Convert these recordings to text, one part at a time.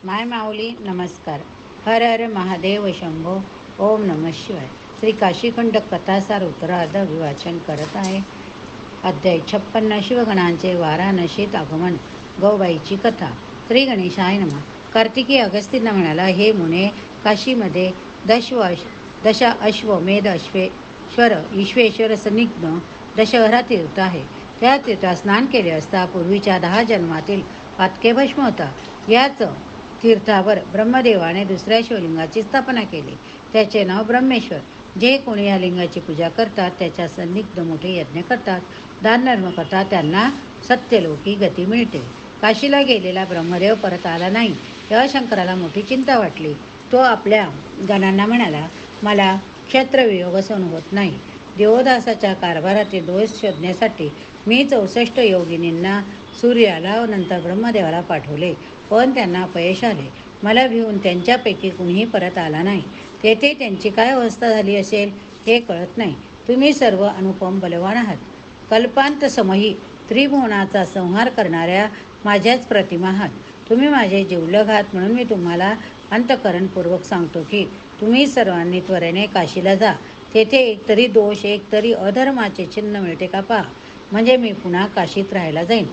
माय माऊली नमस्कार. हर हर महादेव शंभो. ओम नमः शिवाय. श्री काशीखंड कथासार उत्तरार्ध अभिवाचन करत आहे. अध्याय 56. शिवगणांचे वाराणसीत आगमन. गौबाईची कथा. श्री गणेशाय नमः. कार्तिकी अगस्तींना म्हणाला, हे मुने, काशीमध्ये दश अश्वमेध अश्वेश्वर ईश्वेश्वर संनिग्न दशहरा तीर्थ आहे. त्या तीर्थात स्नान केले असता पूर्वीच्या 10 जन्मातील पातके होता. याच तीर्थावर ब्रह्मदेवाने दुसऱ्या शिवलिंगाची स्थापना केली. त्याचे नाव ब्रह्मेश्वर. जे कोणी या लिंगाची पूजा करतात, त्याच्या संदिग्ध मोठे यज्ञ करतात, दानधर्म करतात, त्यांना सत्यलोकी गती मिळते. काशीला गेलेला ब्रह्मदेव परत आला नाही. तेव्हा शंकराला मोठी चिंता वाटली. तो आपल्या गणांना म्हणाला, मला क्षत्रवियोग सहन होत नाही. देवदासाच्या कारभारातील दोष शोधण्यासाठी मी 64 योगिनींना सूर्याला नंतर ब्रह्मदेवाला पाठवले, पण त्यांना अपयश आले. मला भिवून त्यांच्यापैकी कुणीही परत आला नाही. तेथे त्यांची काय अवस्था झाली असेल हे कळत नाही. तुम्ही सर्व अनुपम बलवान आहात. कल्पांत समयी त्रिभुवनाचा संहार करणाऱ्या माझ्याच प्रतिमा आहात. तुम्ही माझे जिवलग आहात, म्हणून मी तुम्हाला अंतःकरणपूर्वक सांगतो की तुम्ही सर्वांनी त्वरेने काशीला जा. तेथे एकतरी दोष, एकतरी अधर्माचे चिन्ह मिळते का पहा, म्हणजे मी पुन्हा काशीत राहायला जाईन.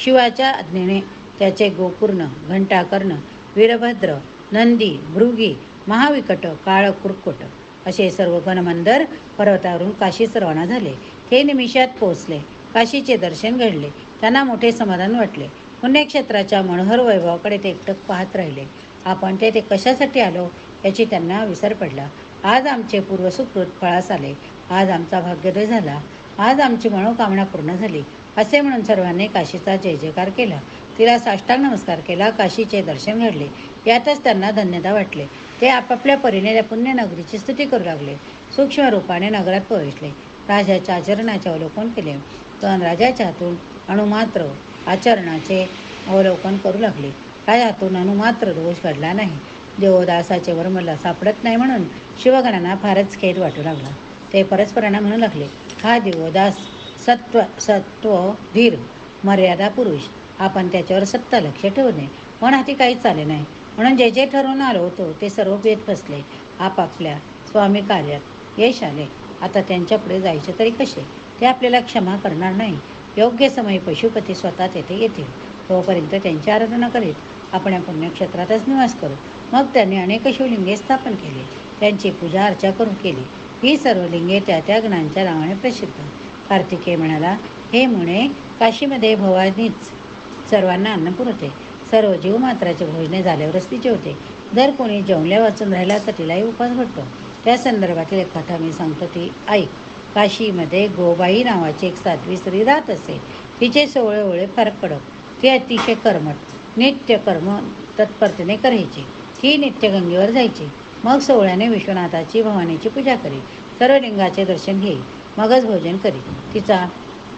शिवाच्या आज्ञेने त्याचे गोकर्ण, घंटाकर्ण, वीरभद्र, नंदी, भृगी, महाविकट, काळ कुरकुट असे सर्व गणमंदर पर्वतावरून काशीस रवाना झाले. ते निमिषात पोहोचले. काशीचे दर्शन घडले. त्यांना मोठे समाधान वाटले. पुण्यक्षेत्राच्या मनोहर वैभवाकडे ते एकटक पाहत राहिले. आपण ते कशासाठी आलो याची त्यांना विसर पडला. आज आमचे पूर्वसुकृत फळास आले. आज आमचा भाग्योदय झाला. आज आमची मनोकामना पूर्ण झाली, असे म्हणून सर्वांनी काशीचा जय जयकार केला. तिला साष्टांग नमस्कार केला. काशीचे दर्शन घडले. यातच त्यांना धन्यता वाटले. ते आपापल्या परीने त्या पुण्यनगरीची स्तुती करू लागले. सूक्ष्म रूपाने नगरात प्रवेशले. राजाच्या आचरणाचे अवलोकन केले. पण राजाच्या हातून अणुमात्र आचरणाचे अवलोकन करू लागले. राजातून अणुमात्र दोष घडला नाही. देवदासाचे वर्मला सापडत नाही, म्हणून शिवगणांना फारच खेद वाटू लागला. ते परस्परांना म्हणू लागले, हा देवदास सत्व धीर मर्यादा पुरुष. आपण त्याच्यावर सत्ता लक्ष ठेवू नये. पण हाती काहीच चाले नाही, म्हणून जे जे ठरवून आलो होतो ते सर्व भेद फसले. आपापल्या स्वामी कार्यात यश आले. आता त्यांच्यापुढे जायचे तरी कसे? ते आपल्याला क्षमा करणार नाही. योग्य समयी पशुपती स्वतः तेथे येतील. तोपर्यंत त्यांची आराधना करीत आपण या पुण्यक्षेत्रातच निवास करू. मग त्यांनी अनेक शिवलिंगे स्थापन केली. त्यांची पूजा अर्चा करून केली. ही सर्व लिंगे त्या त्या गणांच्या नावाने प्रसिद्ध. कार्तिकेय म्हणाला, हे मुने, काशीमध्ये भवानीच सर्वांना अन्न पुरवते. सर्व जीवमात्राचे भोजने झाल्यावरच ती जेवते. जर कोणी जेवल्या वाचून राहिला तर तिलाही उपास घडतो. त्या संदर्भातील एक कथा मी सांगतो, ती ऐक. काशीमध्ये गोबाई नावाची एक साध्वी स्त्री राहत असे. तिचे सोवळे फार कडक. ती अतिशय कर्मठ. नित्य कर्म तत्परतेने करायची. ती नित्यगंगेवर जायची. मग सोहळ्याने विश्वनाथाची भवानीची पूजा करी. सर्व लिंगाचे दर्शन घेई. मगच भोजन करी. तिचा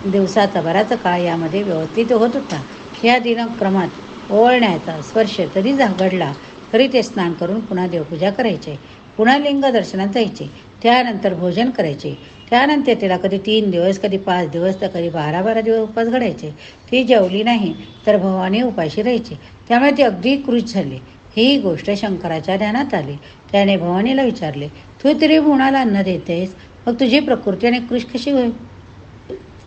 दिवसाचा बराच काळ यामध्ये व्यवस्थित होत होता. या दिनक्रमात ओवळण्याचा स्पर्श जरी घडला तरी ते स्नान करून पुन्हा देवपूजा करायचे. पुन्हा लिंग दर्शनात जायचे. त्यानंतर भोजन करायचे. त्यानंतर तिला कधी 3 दिवस, कधी 5 दिवस, तर कधी 12 दिवस उपास घडायचे. ती जेवली नाही तर भवानी उपाशी राहायची. त्यामुळे ती अगदी क्रुश झाली. ही गोष्ट शंकराच्या ध्यानात आली. त्याने भवानीला विचारले, तू तरी भुवनाला अन्न देतेस, मग तुझी प्रकृती आणि क्रुश कशी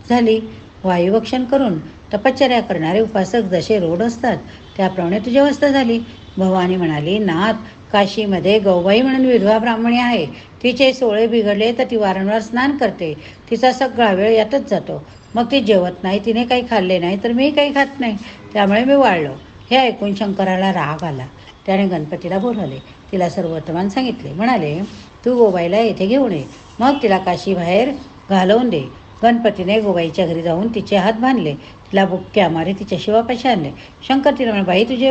झाली? वायुभक्षण करून तपश्चर्या करणारे उपासक जसे रोड असतात त्याप्रमाणे तुझी अवस्था झाली. भवानी म्हणाली, नाथ, काशीमध्ये गौबाई म्हणून विधवा ब्राह्मणी आहे. तिचे सोळे बिघडले तर ती वारंवार स्नान करते. तिचा सगळा वेळ यातच जातो. मग ती जेवत नाही. तिने काही खाल्ले नाही तर मी काही खात नाही. त्यामुळे मी वाळलो. हे ऐकून शंकराला राग आला. त्याने गणपतीला बोलावले. तिला सर्व वर्तमान सांगितले. म्हणाले, तू गोबाईला येथे घेऊन ये. मग तिला काशीबाहेर घालवून दे. गणपतीने गोबाईच्या घरी जाऊन तिचे हात बांधले. तिला बुक्क्या मारी तिच्या शिवापाशी आणले. शंकर तिला म्हणे, बाई, तुझे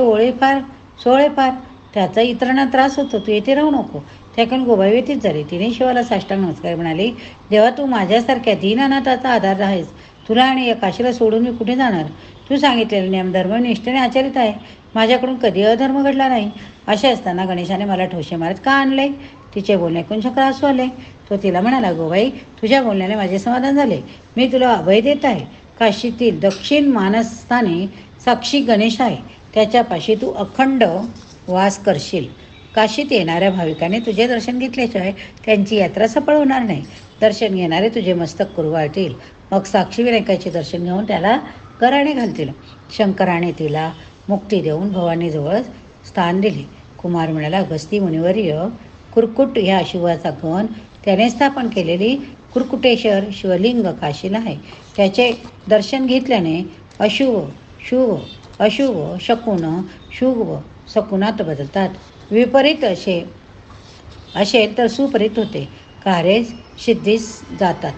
सोळे फार, त्याचा इतरांना त्रास होतो, तू येथे राहू नको. त्याकडून गोबाई व्यतीत झाली. तिने शिवाला साष्टांग नमस्कार म्हणाली, देवा, तू माझ्यासारख्या दीननाथाचा आधार आहेस. तुला आणि या काशीला सोडून मी कुठे जाणार? तू सांगितलेले नियम धर्मनिष्ठेने आचरित आहे. माझ्याकडून कधी अधर्म घडला नाही. असे असताना गणेशाने मला ठोसे मारत का आणले? तिचे बोलणे ऐकून शंकर हसू आले. तो तिला म्हणाला, गोबाई, तुझ्या बोलण्याने माझे समाधान झाले. मी तुला अभय देत आहे. काशीतील दक्षिण मानस्थानी साक्षी गणेश आहे. त्याच्यापाशी तू अखंड वास करशील. काशीत येणाऱ्या भाविकाने तुझे दर्शन घेतल्याशिवाय त्यांची यात्रा सफळ होणार नाही. दर्शन घेणारे तुझे मस्तक कुरवाळतील. मग साक्षी विनायकाचे दर्शन घेऊन त्याला गराणे घालतील. शंकराने तिला मुक्ती देऊन भवानीजवळ स्थान दिले. कुमार म्हणाला, अगस्ती मुनिवर्य, कुरकुट ह्या शिवाचा गण त्याने स्थापन केलेली कुरकुटेश्वर शिवलिंग काशीला आहे. त्याचे दर्शन घेतल्याने अशुभ शुभ अशुभ शकुन शुभ शकुनात बदलतात. विपरीत असेल तर सुपरीत होते. कार्य सिद्धीस जातात.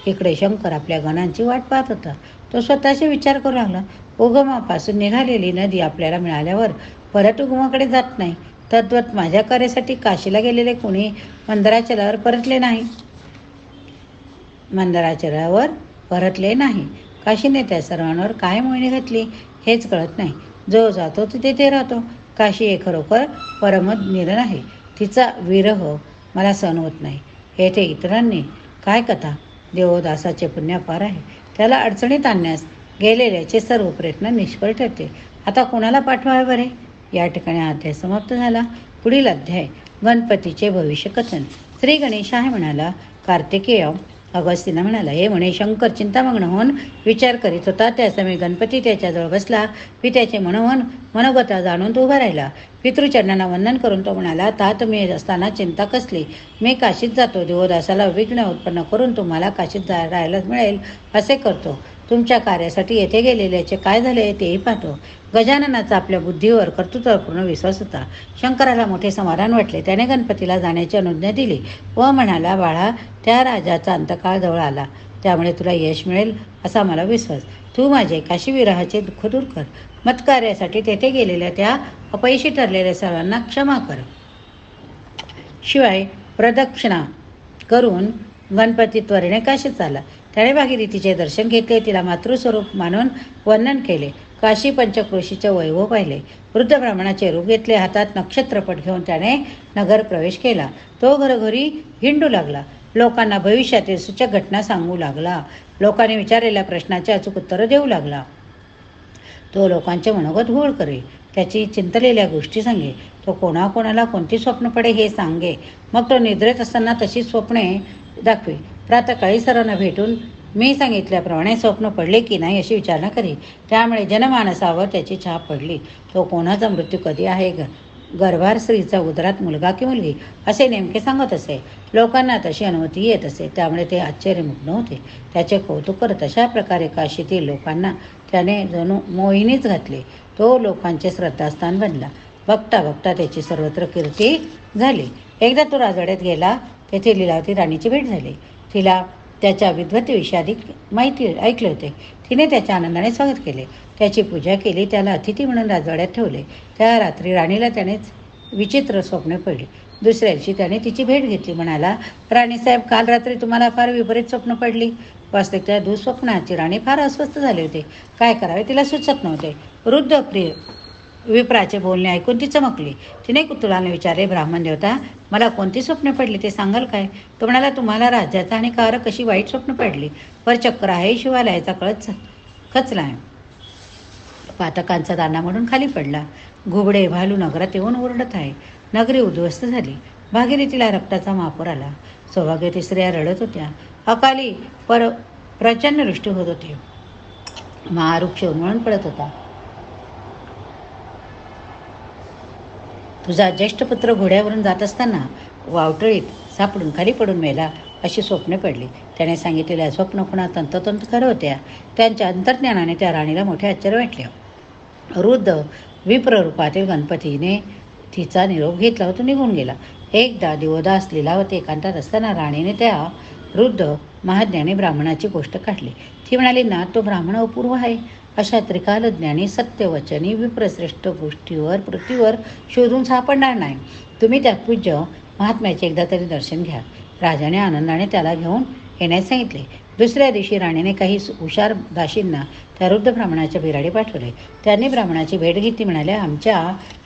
इकडे शंकर आपल्या गणांची वाट पाहत होता. तो स्वतःचे विचार करू लागला. उगमापासून निघालेली नदी आपल्याला मिळाल्यावर परत उगमाकडे जात नाही. तद्वत माझ्या कार्यासाठी काशीला गेलेले कोणी मंदराचलावर परतले नाही. काशीने त्या सर्वांवर काय मोहिनी घातली हेच कळत नाही. जो जातो तो तेथे राहतो. काशी हे खरोखर परमद निरण आहे. तिचा विरह मला सहन होत नाही. येथे इतरांनी काय कथा. देवदासाचे पुण्य अपार आहे. त्याला अडचणीत आणण्यास गेलेल्याचे सर्व प्रयत्न निष्फळ ठरते. आता कोणाला पाठवावे बरे. या ठिकाणी अध्याय समाप्त झाला. पुढील अध्याय गणपतीचे भविष्य कथन. श्री गणेशाय म्हणाला, कार्तिकेय. अगस्तीना म्हणाला, हे म्हणे शंकर चिंतामग्न होऊन विचार करीत होता. त्यासमयी गणपती त्याच्याजवळ बसला. मी त्याचे मनोगता जाणून तो उभा राहिला. पितृचरणांना वंदन करून तो म्हणाला, तात मी असताना चिंता कसली. मी काशीत जातो. देवदासाला विघ्न उत्पन्न करून तुम्हाला काशीत राहायला मिळेल असे करतो. तुमच्या कार्यासाठी येथे गेलेल्याचे काय झाले तेही पाहतो. गजाननाचा आपल्या बुद्धीवर कर्तृत्वावर पूर्ण विश्वास होता. शंकराला मोठे समाधान वाटले. त्याने गणपतीला जाण्याची अनुज्ञा दिली व म्हणाला, बाळा, त्या राजाचा अंतकाळ जवळ आला. त्यामुळे तुला यश मिळेल असा मला विश्वास. तू माझे काशी विरहाचे दुःख दूर कर. मतकार्यासाठी तेथे गेलेल्या त्या अपयशी ठरलेल्या सर्वांना क्षमा कर. शिवाय प्रदक्षिणा करून गणपती त्वरेने काशीत आला. त्याने भागीरथीचे दर्शन घेतले. तिला मातृस्वरूप मानून वंदन केले. काशी पंचक्रोशीचे वैभव पाहिले. वृद्ध ब्राह्मणाचे रूप घेतले. हातात नक्षत्रपट घेऊन त्याने नगर प्रवेश केला. तो घरोघरी हिंडू लागला. लोकांना भविष्यातील सूचक घटना सांगू लागला. लोकांनी विचारलेल्या प्रश्नाचे अचूक उत्तरं देऊ लागला. तो लोकांचे मनोगत घोळ करे. त्याची चिंतलेल्या गोष्टी सांगे. तो कोणाकोणाला कोणती स्वप्न पडे हे सांगे. मग तो निद्रेत असताना तशी स्वप्ने दाखवे. प्रातःकाळी सर्वांना भेटून मी सांगितल्याप्रमाणे स्वप्न पडले की नाही अशी विचारणा करी. त्यामुळे जनमानसावर त्याची छाप पडली. तो कोणाचा मृत्यू कधी आहे, गर्भार स्त्रीचा उदरात मुलगा की मुलगी असे नेमके सांगत असे. लोकांना तशी अनुमती येत असे. त्यामुळे ते आश्चर्यमुग्न होते. त्याचे कौतुक करत अशा प्रकारे काशीतील लोकांना त्याने जणू मोहिनीच घातले. तो लोकांचे श्रद्धास्थान बनला. बघता बघता त्याची सर्वत्र कीर्ती झाली. एकदा तो राजवाड्यात गेला. तेथे लीलावती राणीची भेट झाली. तिला त्याच्या विद्वत्तेविषयी अधिक माहिती ऐकले होते. तिने त्याच्या आनंदाने स्वागत केले. त्याची पूजा केली. त्याला अतिथी म्हणून राजवाड्यात ठेवले. त्या रात्री राणीला त्यानेच विचित्र स्वप्ने पडली. दुसऱ्या दिवशी त्याने तिची भेट घेतली. म्हणाला, राणीसाहेब, काल रात्री तुम्हाला फार विपरीत स्वप्न पडली. वास्तविकता दुःस्वप्नाची राणी फार अस्वस्थ झाली होती. काय करावे तिला सुचत नव्हते. वृद्ध विप्राचे बोलणे ऐकून ती चमकली. तिने कुतूहलाने विचारले, ब्राह्मण देवता, मला कोणती स्वप्ने पडली ते सांगाल काय. तो म्हणाला, तुम्हाला राज्याचा आणि कार कशी वाईट स्वप्न पडली. वर चक्र आहे. शिवालयाचा खचला आहे. पातकांचा दाना म्हणून खाली पडला. घुबडे भालू नगरात येऊन ओरडत आहे. नगरी उद्ध्वस्त झाली. भागीरथीला रक्ताचा महापूर आला. सौभाग्यवती स्त्रिया रडत होत्या. अकाली प्रचंड वृष्टी होत होती. महावृक्ष उन्मळून पडत होता. तुझा ज्येष्ठ पुत्र घोड्यावरून जात असताना वावटळीत सापडून खाली पडून मेला अशी स्वप्ने पडली. त्याने सांगितलेल्या स्वप्न खुणा तंतोतंत खरं होत्या. त्यांच्या अंतर्ज्ञानाने त्या राणीला मोठे आश्चर्य वाटले. वृद्ध विप्ररूपातील गणपतीने तिचा निरोप घेतला व तो निघून गेला. एकदा दिवदास लीलावती एकांतात असताना राणीने त्या वृद्ध महाज्ञानी ब्राह्मणाची गोष्ट काढली. ती म्हणाली, ना तो ब्राह्मण अपूर्व आहे. अशा त्रिकालज्ञानी सत्यवचनी विप्रश्रेष्ठ गोष्टीवर पृथ्वीवर शोधून सापडणार नाही. तुम्ही त्या पूज्य महात्म्याचे एकदा तरी दर्शन घ्या. राजाने आनंदाने त्याला घेऊन येण्यास सांगितले. दुसऱ्या दिवशी राणीने काही हुशार दासींना त्या वृद्ध ब्राह्मणाच्या बिराडी पाठवले. त्यांनी ब्राह्मणाची भेट घेतली. म्हणाले, आमच्या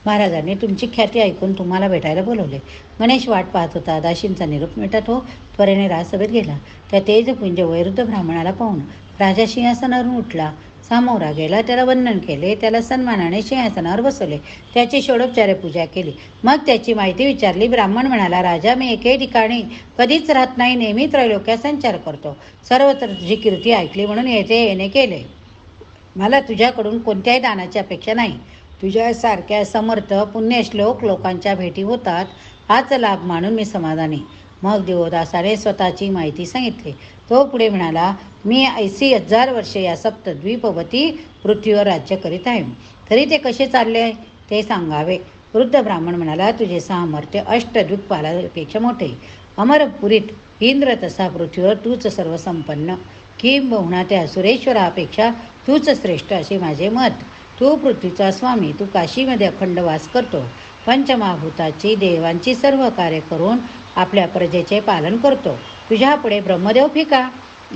महाराजांनी तुमची ख्याती ऐकून तुम्हाला भेटायला बोलवले. गणेश वाट पाहत होता. दासींचा निरोप मिळता तो त्वरेने राजसभेत गेला. त्या तेजपुंज वैरुद्ध ब्राह्मणाला पाहून राजा सिंहासनावरून उठला. सामोरा गेला, त्याला वंदन केले, त्याला सन्मानाने सिंहासनावर बसवले, त्याची षोडोपचारे पूजा केली. मग त्याची माहिती विचारली. ब्राह्मण म्हणाला, राजा, मी एके ठिकाणी कधीच राहत नाही, नेहमी त्रैलोक्यात संचार करतो. सर्वत्र तुझी कीर्ती ऐकली म्हणून येथे येणे केले. मला तुझ्याकडून कोणत्याही दानाची अपेक्षा नाही. तुझ्यासारख्या समर्थ पुण्यश्लोक लोकांच्या भेटी होतात, हाच लाभ मानून मी समाधानी. मग दिवोदासाने स्वतःची माहिती सांगितली. तो पुढे म्हणाला, मी 80,000 वर्षे या सप्तद्वीपवती पृथ्वीवर राज्य करीत आहे. तरी ते कसे चालले ते सांगावे. वृद्ध ब्राह्मण म्हणाला, तुझे सामर्थ्य अष्टदिक्पालापेक्षा मोठे. अमरपुरीत इंद्र तसा पृथ्वीवर तूच सर्वसंपन्न, किंबहुना त्या सुरेश्वरापेक्षा तूच श्रेष्ठ असे माझे मत. तू पृथ्वीचा स्वामी, तू काशीमध्ये अखंड वास करतो. पंचमहाभूताची देवांची सर्व कार्य करून आपल्या प्रजेचे पालन करतो. तुझ्या पुढे ब्रह्मदेव फिका.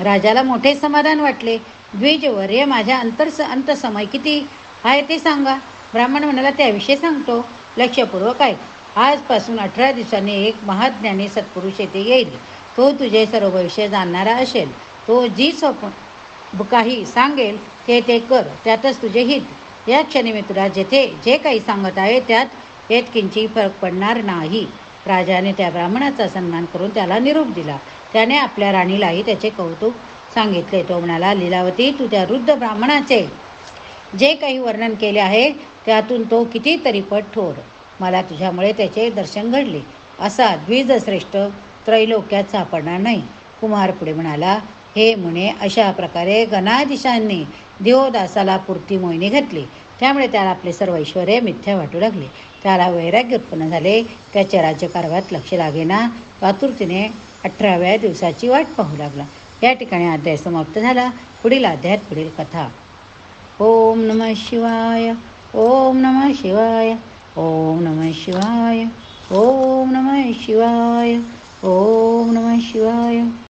राजाला मोठे समाधान वाटले. द्विजवर्य, माझ्या अंतसमय किती आहे ते सांगा. ब्राह्मण म्हणाला, त्याविषयी सांगतो, लक्षपूर्वक ऐक. आजपासून 18 दिवसांनी एक महाज्ञानी सत्पुरुष येथे येईल. तो तुझे सर्व विषय जाणणारा असेल. तो जी काही सांगेल ते कर, त्यातच तुझे हित. या क्षणी मी तुला जे काही सांगत आहे त्यात किंचित फरक पडणार नाही. राजाने त्या ब्राह्मणाचा सन्मान करून त्याला निरोप दिला. त्याने आपल्या राणीलाही त्याचे कौतुक सांगितले. तो म्हणाला, लीलावती, तू त्या वृद्ध ब्राह्मणाचे जे काही वर्णन केले आहे त्यातून तो कितीतरी पट थोर. मला तुझ्यामुळे त्याचे दर्शन घडले. असा द्विजश्रेष्ठ त्रैलोक्यात सापडणार नाही. कुमार पुढे म्हणाला, हे मुने, अशा प्रकारे गणाधीशांनी दिवोदासाला पुरती मोहिनी घातली. त्यामुळे त्याला आपले सर्व ऐश्वर्य मिथ्या वाटू लागले. त्याला वैराग्य उत्पन्न झाले. त्याच्या राज्यकारभारात लक्ष लागेना. आतुरतेने 18व्या दिवसाची वाट पाहू लागला. या ठिकाणी अध्याय समाप्त झाला. पुढील अध्यायात पुढील कथा. ओम नमः शिवाय. ओम नमः शिवाय. ओम नमः शिवाय. ओम नमः शिवाय. ओम नमः शिवाय.